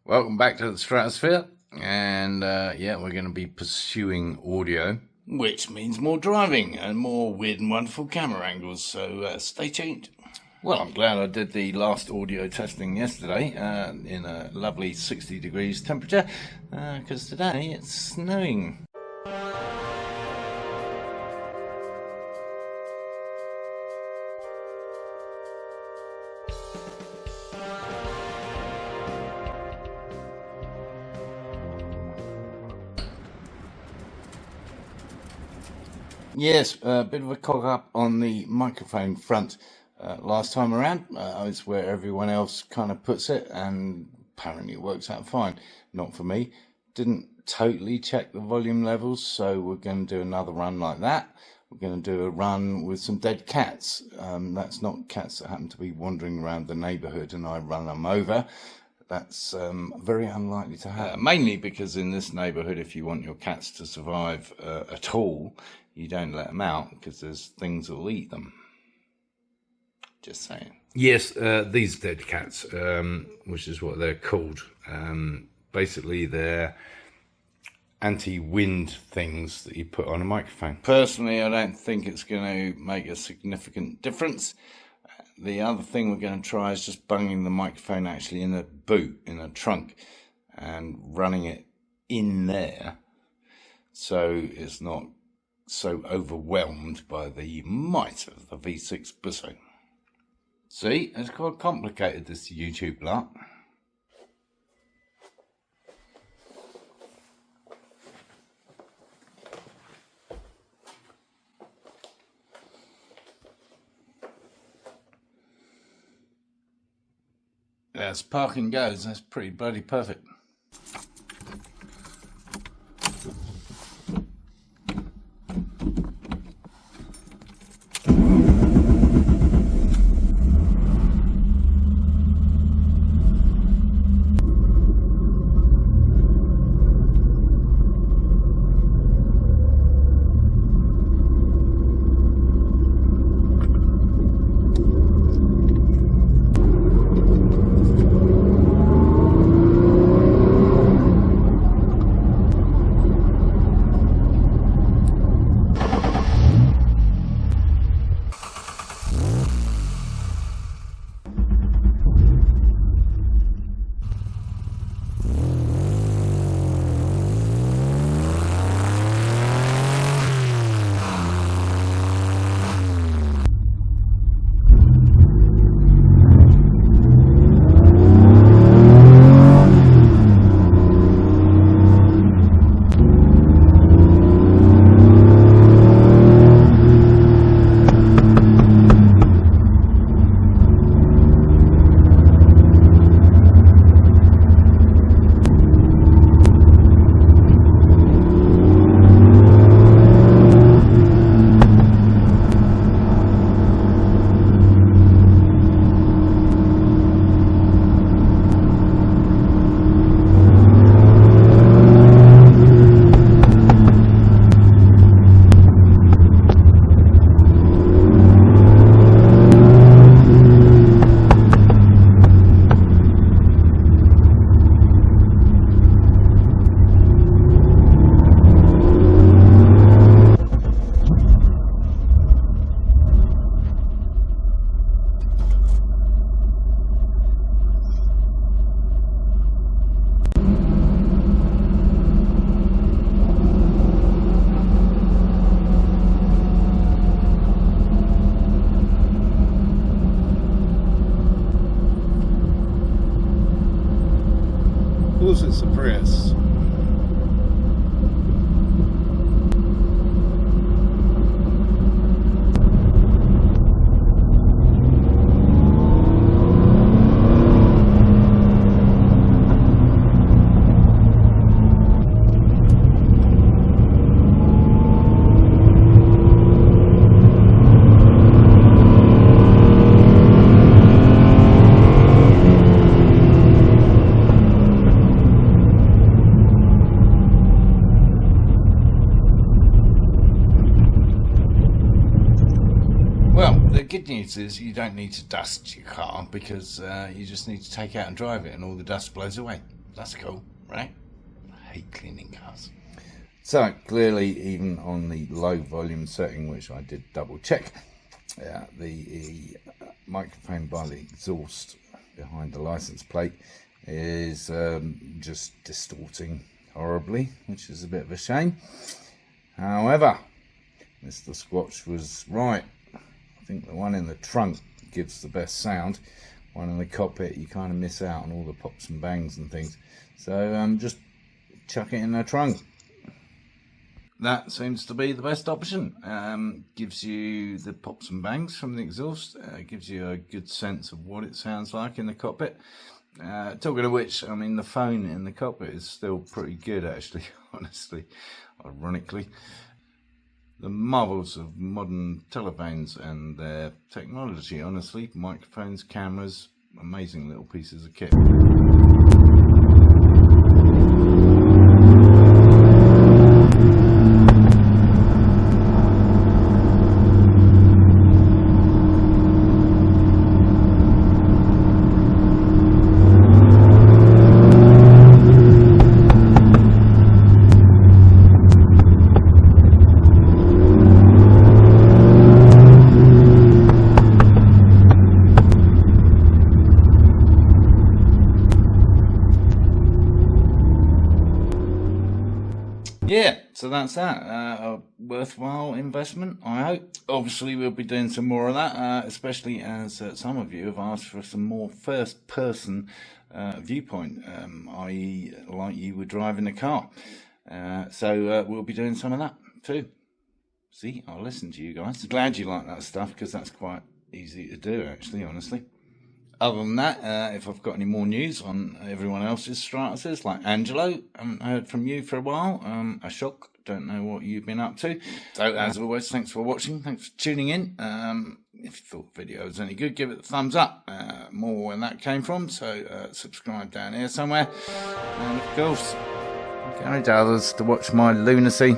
Welcome back to the Stratosphere, and yeah, we're going to be pursuing audio, which means more driving and more weird and wonderful camera angles, so stay tuned. Well, I'm glad I did the last audio testing yesterday in a lovely 60 degrees temperature, because today it's snowing. Yes, a bit of a cock up on the microphone front last time around. It's where everyone else kind of puts it, and apparently it works out fine. Not for me. Didn't totally check the volume levels, so we're going to do another run like that. We're going to do a run with some dead cats. That's not cats that happen to be wandering around the neighbourhood and I run them over. That's very unlikely to happen. Mainly because in this neighbourhood, if you want your cats to survive at all, you don't let them out because there's things that will eat them. Just saying. Yes, these dead cats, which is what they're called. Basically, they're anti-wind things that you put on a microphone. Personally, I don't think it's going to make a significant difference. The other thing we're going to try is just bunging the microphone actually in a boot, in a trunk, and running it in there so it's not so overwhelmed by the might of the V6 Busso. See, it's quite complicated, this YouTube lot. As parking goes, that's pretty bloody perfect. It's a Prius. good news is you don't need to dust your car because you just need to take out and drive it and all the dust blows away. That's cool, right? I hate cleaning cars. So clearly, even on the low volume setting, which I did double check, the microphone by the exhaust behind the license plate is just distorting horribly, which is a bit of a shame. However, Mr. Squatch was right. I think the one in the trunk gives the best sound. One in the cockpit, you kind of miss out on all the pops and bangs and things. So just chuck it in the trunk. That seems to be the best option. Gives you the pops and bangs from the exhaust. Gives you a good sense of what it sounds like in the cockpit. Talking of which, I mean, the phone in the cockpit is still pretty good, actually, honestly, ironically. The marvels of modern telephones and their technology, honestly. Microphones, cameras, amazing little pieces of kit. Yeah, so that's that. A worthwhile investment, I hope. Obviously, we'll be doing some more of that, especially as some of you have asked for some more first-person viewpoint, i.e. like you were driving the car. So we'll be doing some of that too. See, I'll listen to you guys. Glad you like that stuff, because that's quite easy to do, actually, honestly. Other than that, if I've got any more news on everyone else's Stratuses, like Angelo, haven't heard from you for a while. A shock, don't know what you've been up to. So, as always, thanks for watching, thanks for tuning in. If you thought the video was any good, give it a thumbs up. More where that came from, so subscribe down here somewhere. And, of course, encourage others to watch my lunacy.